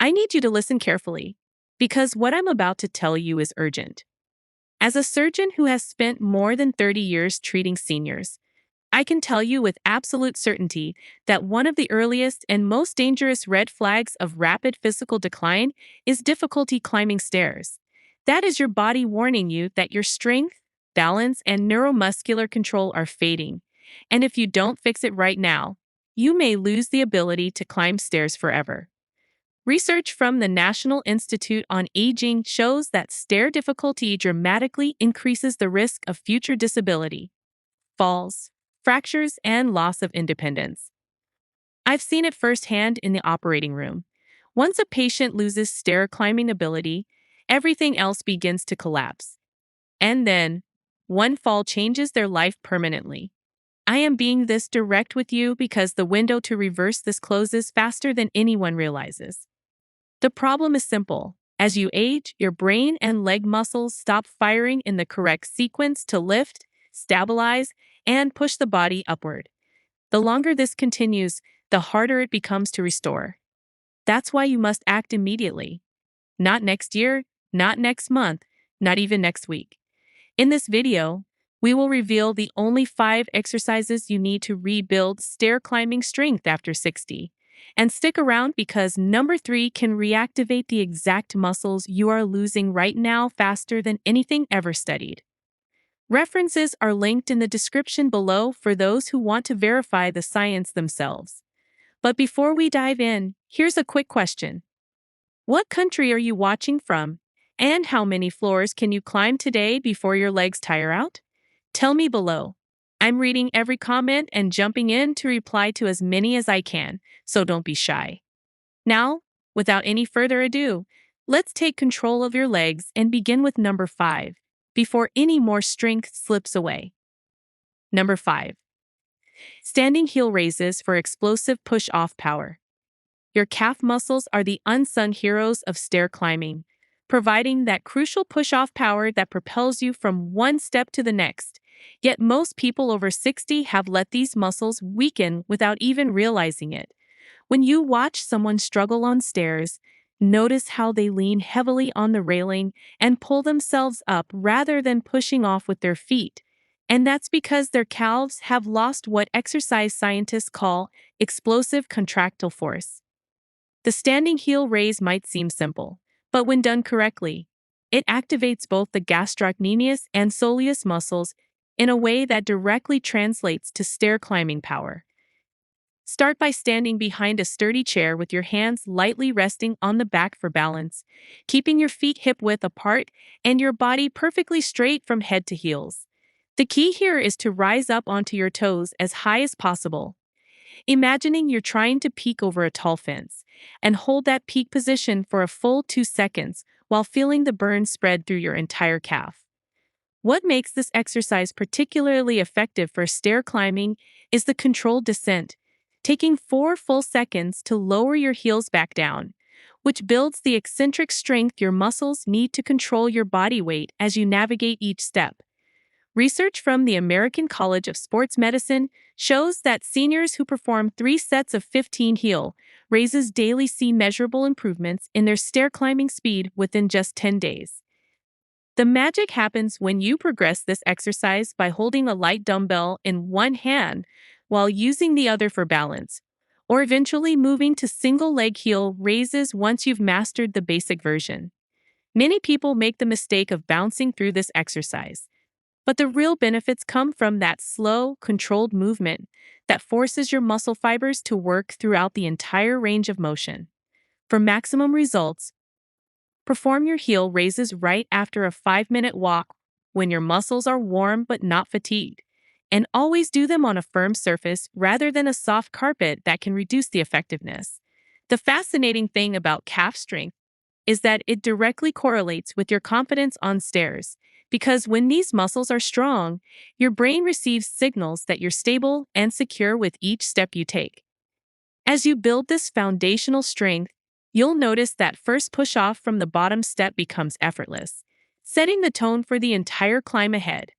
I need you to listen carefully, because what I'm about to tell you is urgent. As a surgeon who has spent more than 30 years treating seniors, I can tell you with absolute certainty that one of the earliest and most dangerous red flags of rapid physical decline is difficulty climbing stairs. That is your body warning you that your strength, balance, and neuromuscular control are fading. And if you don't fix it right now, you may lose the ability to climb stairs forever. Research from the National Institute on Aging shows that stair difficulty dramatically increases the risk of future disability, falls, fractures, and loss of independence. I've seen it firsthand in the operating room. Once a patient loses stair climbing ability, everything else begins to collapse. And then, one fall changes their life permanently. I am being this direct with you because the window to reverse this closes faster than anyone realizes. The problem is simple. As you age, your brain and leg muscles stop firing in the correct sequence to lift, stabilize, and push the body upward. The longer this continues, the harder it becomes to restore. That's why you must act immediately. Not next year, not next month, not even next week. In this video, we will reveal the only 5 exercises you need to rebuild stair climbing strength after 60. And stick around because number 3 can reactivate the exact muscles you are losing right now faster than anything ever studied. References are linked in the description below for those who want to verify the science themselves. But before we dive in, here's a quick question. What country are you watching from? And how many floors can you climb today before your legs tire out? Tell me below. I'm reading every comment and jumping in to reply to as many as I can, so don't be shy. Now, without any further ado, let's take control of your legs and begin with number 5, before any more strength slips away. Number 5. Standing heel raises for explosive push-off power. Your calf muscles are the unsung heroes of stair climbing, providing that crucial push-off power that propels you from one step to the next. Yet most people over 60 have let these muscles weaken without even realizing it. When you watch someone struggle on stairs, notice how they lean heavily on the railing and pull themselves up rather than pushing off with their feet. And that's because their calves have lost what exercise scientists call explosive contractile force. The standing heel raise might seem simple, but when done correctly, it activates both the gastrocnemius and soleus muscles in a way that directly translates to stair climbing power. Start by standing behind a sturdy chair with your hands lightly resting on the back for balance, keeping your feet hip-width apart and your body perfectly straight from head to heels. The key here is to rise up onto your toes as high as possible, imagining you're trying to peek over a tall fence, and hold that peak position for a full 2 seconds while feeling the burn spread through your entire calf. What makes this exercise particularly effective for stair climbing is the controlled descent, taking 4 full seconds to lower your heels back down, which builds the eccentric strength your muscles need to control your body weight as you navigate each step. Research from the American College of Sports Medicine shows that seniors who perform 3 sets of 15 heel raises daily see measurable improvements in their stair climbing speed within just 10 days. The magic happens when you progress this exercise by holding a light dumbbell in one hand while using the other for balance, or eventually moving to single leg heel raises once you've mastered the basic version. Many people make the mistake of bouncing through this exercise, but the real benefits come from that slow, controlled movement that forces your muscle fibers to work throughout the entire range of motion. For maximum results, perform your heel raises right after a 5-minute walk when your muscles are warm but not fatigued, and always do them on a firm surface rather than a soft carpet that can reduce the effectiveness. The fascinating thing about calf strength is that it directly correlates with your confidence on stairs, because when these muscles are strong, your brain receives signals that you're stable and secure with each step you take. As you build this foundational strength, you'll notice that first push-off from the bottom step becomes effortless, setting the tone for the entire climb ahead.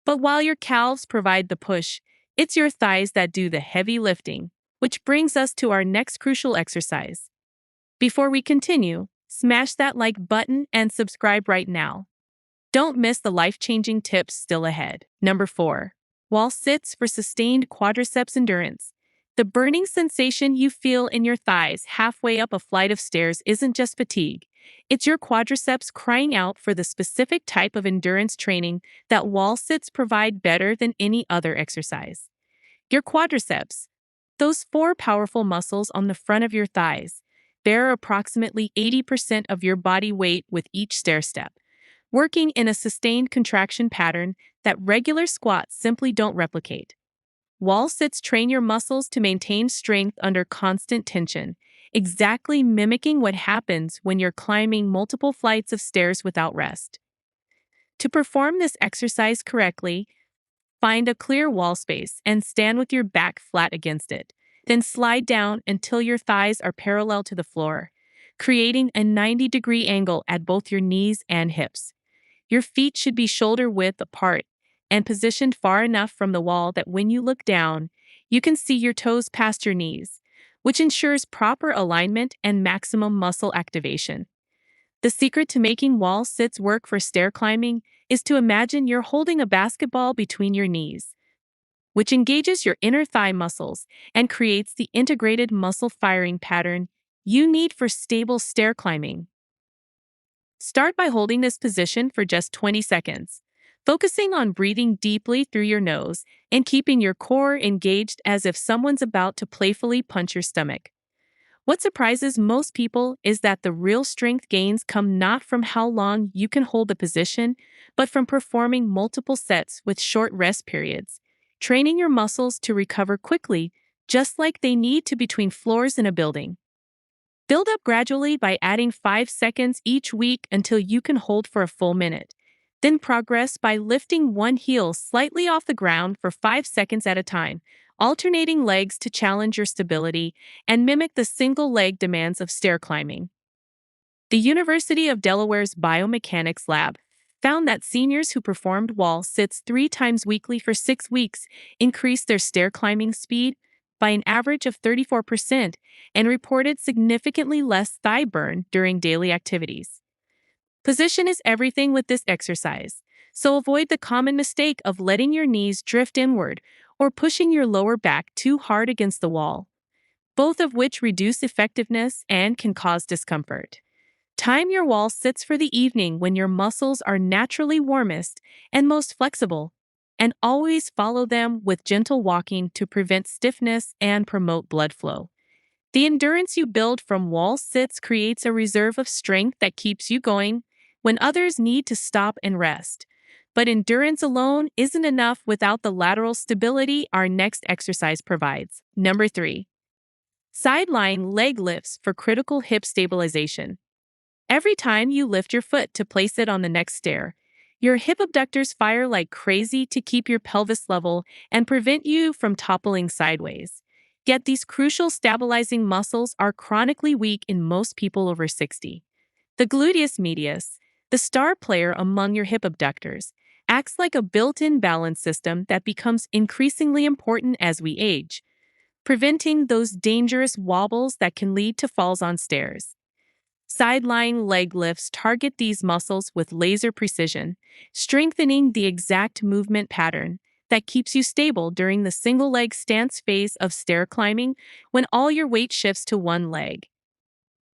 But while your calves provide the push, it's your thighs that do the heavy lifting, which brings us to our next crucial exercise. Before we continue, smash that like button and subscribe right now. Don't miss the life-changing tips still ahead. Number 4. Wall sits for sustained quadriceps endurance. The burning sensation you feel in your thighs halfway up a flight of stairs isn't just fatigue. It's your quadriceps crying out for the specific type of endurance training that wall sits provide better than any other exercise. Your quadriceps, those four powerful muscles on the front of your thighs, bear approximately 80% of your body weight with each stair step, working in a sustained contraction pattern that regular squats simply don't replicate. Wall sits train your muscles to maintain strength under constant tension, exactly mimicking what happens when you're climbing multiple flights of stairs without rest. To perform this exercise correctly, find a clear wall space and stand with your back flat against it. Then slide down until your thighs are parallel to the floor, creating a 90-degree angle at both your knees and hips. Your feet should be shoulder width apart and positioned far enough from the wall that when you look down, you can see your toes past your knees, which ensures proper alignment and maximum muscle activation. The secret to making wall sits work for stair climbing is to imagine you're holding a basketball between your knees, which engages your inner thigh muscles and creates the integrated muscle firing pattern you need for stable stair climbing. Start by holding this position for just 20 seconds, focusing on breathing deeply through your nose and keeping your core engaged as if someone's about to playfully punch your stomach. What surprises most people is that the real strength gains come not from how long you can hold the position, but from performing multiple sets with short rest periods, training your muscles to recover quickly, just like they need to between floors in a building. Build up gradually by adding 5 seconds each week until you can hold for a full minute. Then progress by lifting one heel slightly off the ground for 5 seconds at a time, alternating legs to challenge your stability and mimic the single leg demands of stair climbing. The University of Delaware's Biomechanics Lab found that seniors who performed wall sits 3 times weekly for 6 weeks increased their stair climbing speed by an average of 34% and reported significantly less thigh burn during daily activities. Position is everything with this exercise, so avoid the common mistake of letting your knees drift inward or pushing your lower back too hard against the wall, both of which reduce effectiveness and can cause discomfort. Time your wall sits for the evening when your muscles are naturally warmest and most flexible, and always follow them with gentle walking to prevent stiffness and promote blood flow. The endurance you build from wall sits creates a reserve of strength that keeps you going when others need to stop and rest. But endurance alone isn't enough without the lateral stability our next exercise provides. Number 3. Side-lying leg lifts for critical hip stabilization. Every time you lift your foot to place it on the next stair, your hip abductors fire like crazy to keep your pelvis level and prevent you from toppling sideways. Yet these crucial stabilizing muscles are chronically weak in most people over 60. The gluteus medius, the star player among your hip abductors, acts like a built-in balance system that becomes increasingly important as we age, preventing those dangerous wobbles that can lead to falls on stairs. Side-lying leg lifts target these muscles with laser precision, strengthening the exact movement pattern that keeps you stable during the single-leg stance phase of stair climbing when all your weight shifts to one leg.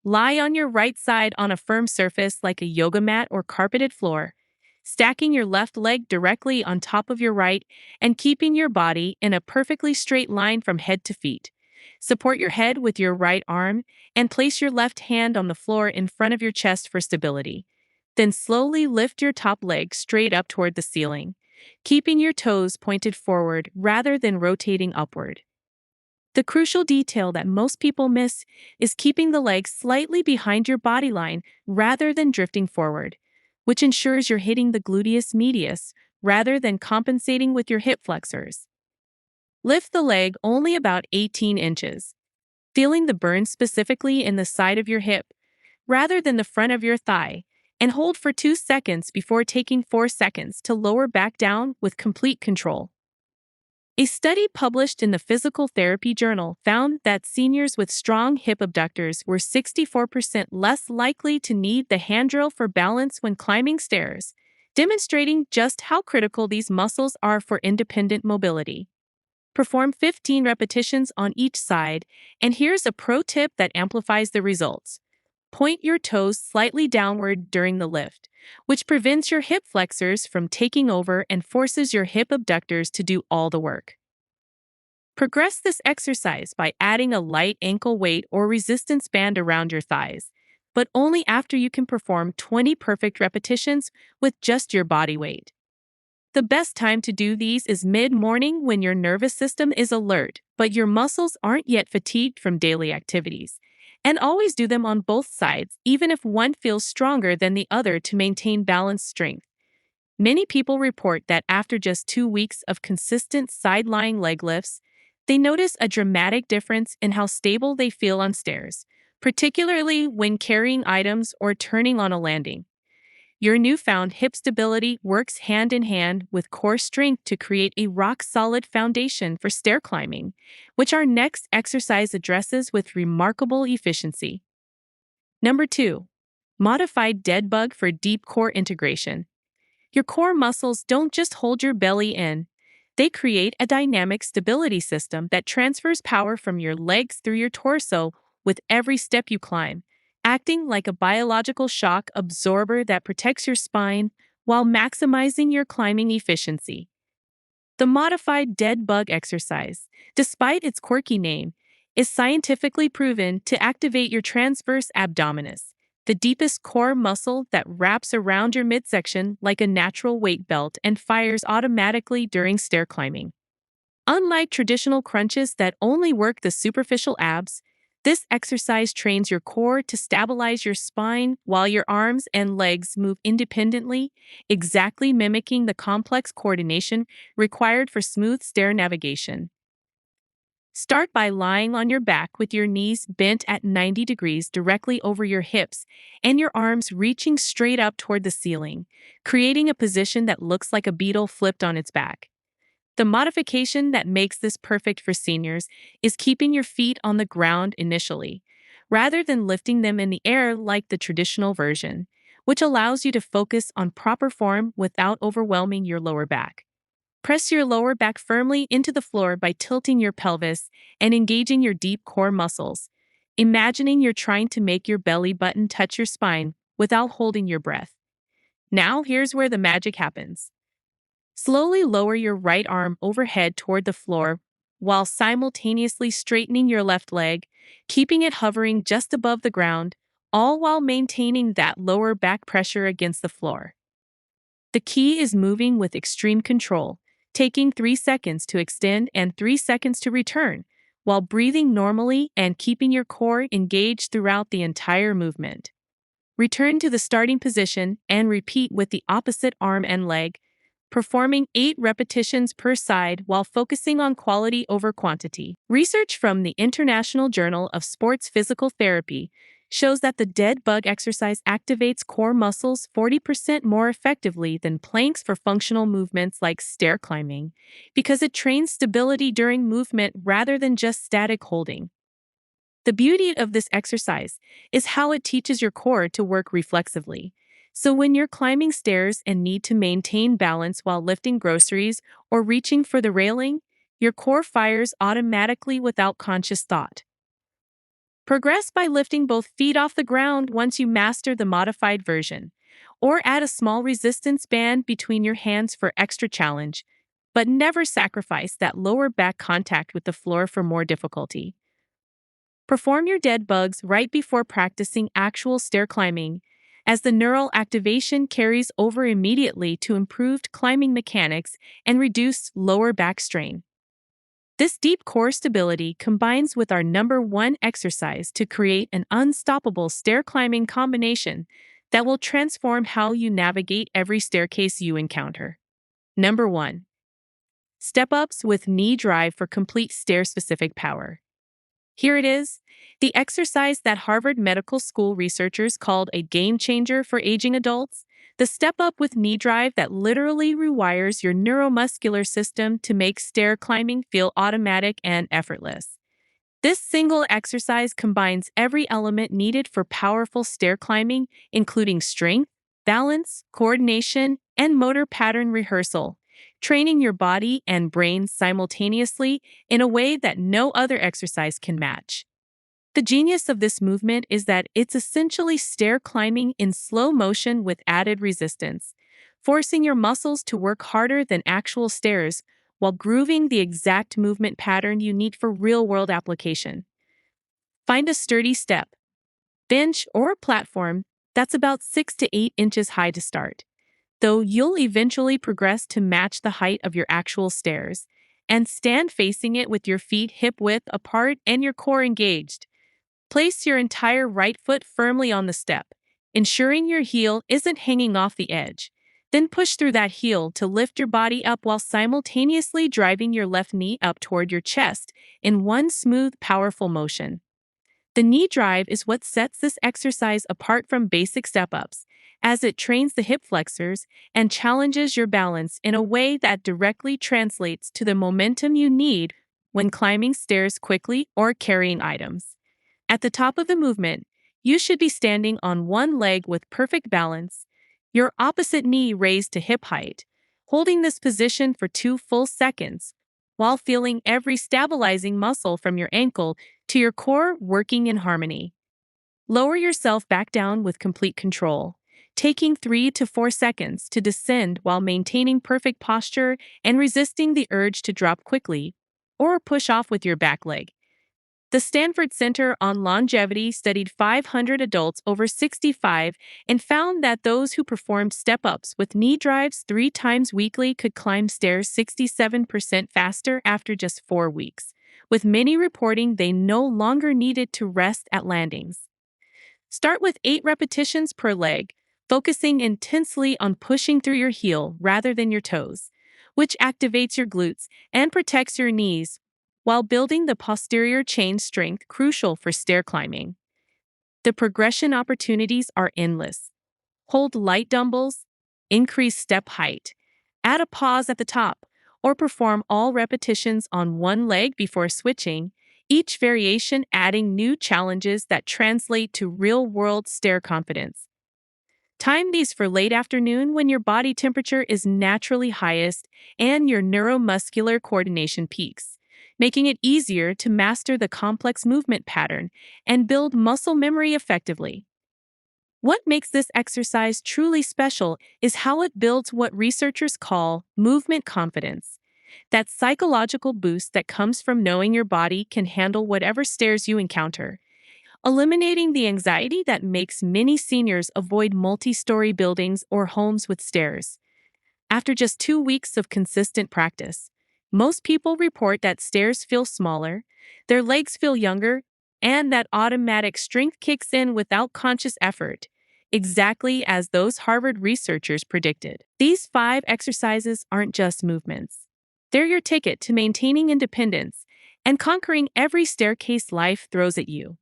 Lie on your right side on a firm surface like a yoga mat or carpeted floor, stacking your left leg directly on top of your right and keeping your body in a perfectly straight line from head to feet. Support your head with your right arm and place your left hand on the floor in front of your chest for stability. Then slowly lift your top leg straight up toward the ceiling, keeping your toes pointed forward rather than rotating upward. The crucial detail that most people miss is keeping the legs slightly behind your body line rather than drifting forward, which ensures you're hitting the gluteus medius rather than compensating with your hip flexors. Lift the leg only about 18 inches, feeling the burn specifically in the side of your hip rather than the front of your thigh, and hold for 2 seconds before taking 4 seconds to lower back down with complete control. A study published in the Physical Therapy Journal found that seniors with strong hip abductors were 64% less likely to need the handrail for balance when climbing stairs, demonstrating just how critical these muscles are for independent mobility. Perform 15 repetitions on each side, and here's a pro tip that amplifies the results. Point your toes slightly downward during the lift, which prevents your hip flexors from taking over and forces your hip abductors to do all the work. Progress this exercise by adding a light ankle weight or resistance band around your thighs, but only after you can perform 20 perfect repetitions with just your body weight. The best time to do these is mid-morning when your nervous system is alert, but your muscles aren't yet fatigued from daily activities. And always do them on both sides, even if one feels stronger than the other to maintain balanced strength. Many people report that after just 2 weeks of consistent side-lying leg lifts, they notice a dramatic difference in how stable they feel on stairs, particularly when carrying items or turning on a landing. Your newfound hip stability works hand in hand with core strength to create a rock-solid foundation for stair climbing, which our next exercise addresses with remarkable efficiency. Number 2. Modified dead bug for deep core integration. Your core muscles don't just hold your belly in. They create a dynamic stability system that transfers power from your legs through your torso with every step you climb, acting like a biological shock absorber that protects your spine while maximizing your climbing efficiency. The modified dead bug exercise, despite its quirky name, is scientifically proven to activate your transverse abdominis, the deepest core muscle that wraps around your midsection like a natural weight belt and fires automatically during stair climbing. Unlike traditional crunches that only work the superficial abs, this exercise trains your core to stabilize your spine while your arms and legs move independently, exactly mimicking the complex coordination required for smooth stair navigation. Start by lying on your back with your knees bent at 90 degrees directly over your hips and your arms reaching straight up toward the ceiling, creating a position that looks like a beetle flipped on its back. The modification that makes this perfect for seniors is keeping your feet on the ground initially, rather than lifting them in the air like the traditional version, which allows you to focus on proper form without overwhelming your lower back. Press your lower back firmly into the floor by tilting your pelvis and engaging your deep core muscles, imagining you're trying to make your belly button touch your spine without holding your breath. Now, here's where the magic happens. Slowly lower your right arm overhead toward the floor while simultaneously straightening your left leg, keeping it hovering just above the ground, all while maintaining that lower back pressure against the floor. The key is moving with extreme control, taking 3 seconds to extend and 3 seconds to return, while breathing normally and keeping your core engaged throughout the entire movement. Return to the starting position and repeat with the opposite arm and leg, performing 8 repetitions per side while focusing on quality over quantity. Research from the International Journal of Sports Physical Therapy shows that the dead bug exercise activates core muscles 40% more effectively than planks for functional movements like stair climbing, because it trains stability during movement rather than just static holding. The beauty of this exercise is how it teaches your core to work reflexively. So when you're climbing stairs and need to maintain balance while lifting groceries or reaching for the railing, your core fires automatically without conscious thought. Progress by lifting both feet off the ground once you master the modified version, or add a small resistance band between your hands for extra challenge, but never sacrifice that lower back contact with the floor for more difficulty. Perform your dead bugs right before practicing actual stair climbing, as the neural activation carries over immediately to improved climbing mechanics and reduced lower back strain. This deep core stability combines with our number 1 exercise to create an unstoppable stair climbing combination that will transform how you navigate every staircase you encounter. Number 1. Step-ups with knee drive for complete stair-specific power. Here it is, the exercise that Harvard Medical School researchers called a game changer for aging adults, the step up with knee drive that literally rewires your neuromuscular system to make stair climbing feel automatic and effortless. This single exercise combines every element needed for powerful stair climbing, including strength, balance, coordination, and motor pattern rehearsal, training your body and brain simultaneously in a way that no other exercise can match. The genius of this movement is that it's essentially stair climbing in slow motion with added resistance, forcing your muscles to work harder than actual stairs while grooving the exact movement pattern you need for real-world application. Find a sturdy step, bench, or platform that's about 6 to 8 inches high to start, though you'll eventually progress to match the height of your actual stairs, and stand facing it with your feet hip-width apart and your core engaged. Place your entire right foot firmly on the step, ensuring your heel isn't hanging off the edge. Then push through that heel to lift your body up while simultaneously driving your left knee up toward your chest in one smooth, powerful motion. The knee drive is what sets this exercise apart from basic step-ups, as it trains the hip flexors and challenges your balance in a way that directly translates to the momentum you need when climbing stairs quickly or carrying items. At the top of the movement, you should be standing on one leg with perfect balance, your opposite knee raised to hip height, holding this position for 2 full seconds, while feeling every stabilizing muscle from your ankle to your core working in harmony. Lower yourself back down with complete control, taking 3 to 4 seconds to descend while maintaining perfect posture and resisting the urge to drop quickly or push off with your back leg. The Stanford Center on Longevity studied 500 adults over 65 and found that those who performed step-ups with knee drives 3 times weekly could climb stairs 67% faster after just 4 weeks, with many reporting they no longer needed to rest at landings. Start with 8 repetitions per leg, focusing intensely on pushing through your heel rather than your toes, which activates your glutes and protects your knees while building the posterior chain strength crucial for stair climbing. The progression opportunities are endless. Hold light dumbbells, increase step height, add a pause at the top, or perform all repetitions on one leg before switching, each variation adding new challenges that translate to real-world stair confidence. Time these for late afternoon when your body temperature is naturally highest and your neuromuscular coordination peaks, making it easier to master the complex movement pattern and build muscle memory effectively. What makes this exercise truly special is how it builds what researchers call movement confidence. That psychological boost that comes from knowing your body can handle whatever stairs you encounter, eliminating the anxiety that makes many seniors avoid multi-story buildings or homes with stairs. After just 2 weeks of consistent practice, most people report that stairs feel smaller, their legs feel younger, and that automatic strength kicks in without conscious effort, exactly as those Harvard researchers predicted. These 5 exercises aren't just movements. They're your ticket to maintaining independence and conquering every staircase life throws at you.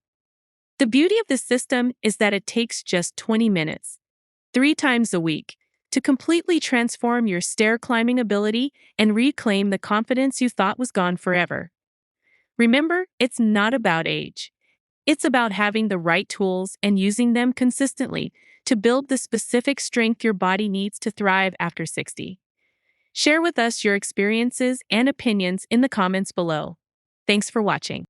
The beauty of this system is that it takes just 20 minutes, 3 times a week, to completely transform your stair climbing ability and reclaim the confidence you thought was gone forever. Remember, it's not about age. It's about having the right tools and using them consistently to build the specific strength your body needs to thrive after 60. Share with us your experiences and opinions in the comments below. Thanks for watching.